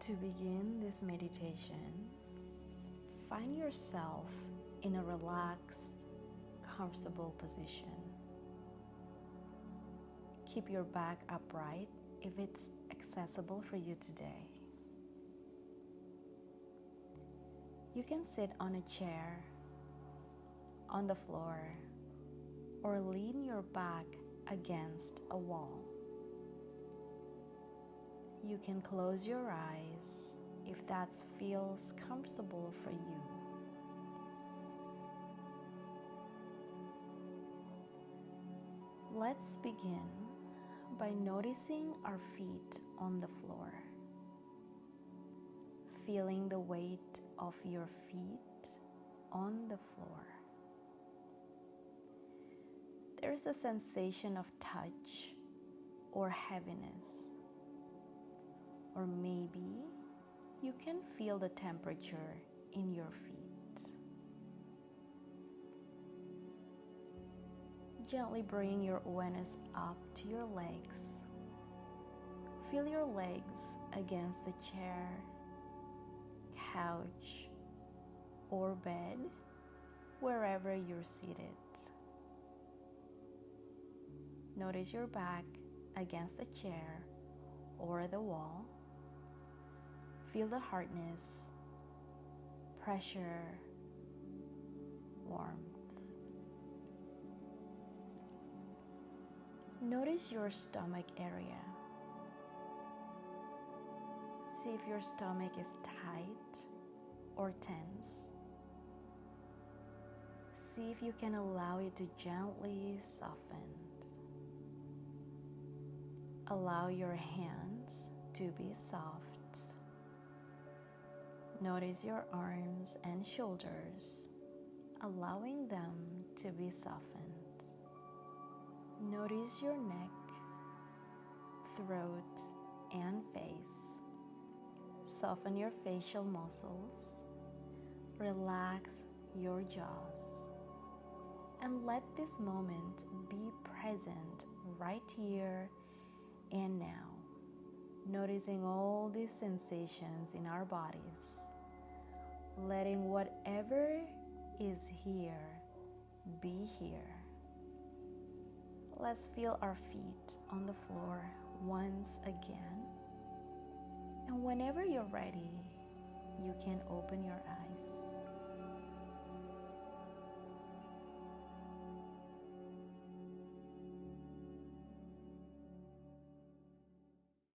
To begin this meditation, find yourself in a relaxed, comfortable position. Keep your back upright if it's accessible for you today. You can sit on a chair, on the floor, or lean your back against a wall. You can close your eyes if that feels comfortable for you. Let's begin by noticing our feet on the floor. Feeling the weight of your feet on the floor. There's a sensation of touch or heaviness. Or maybe you can feel the temperature in your feet. Gently bring your awareness up to your legs. Feel your legs against the chair, couch, or bed, wherever you're seated. Notice your back against the chair or the wall. Feel the hardness, pressure, warmth. Notice your stomach area. See if your stomach is tight or tense. See if you can allow it to gently soften. Allow your hands to be soft. Notice your arms and shoulders, allowing them to be softened. Notice your neck, throat, and face. Soften your facial muscles. Relax your jaws. And let this moment be present right here and now. Noticing all these sensations in our bodies, letting whatever is here be here. Let's feel our feet on the floor once again. And whenever you're ready, you can open your eyes.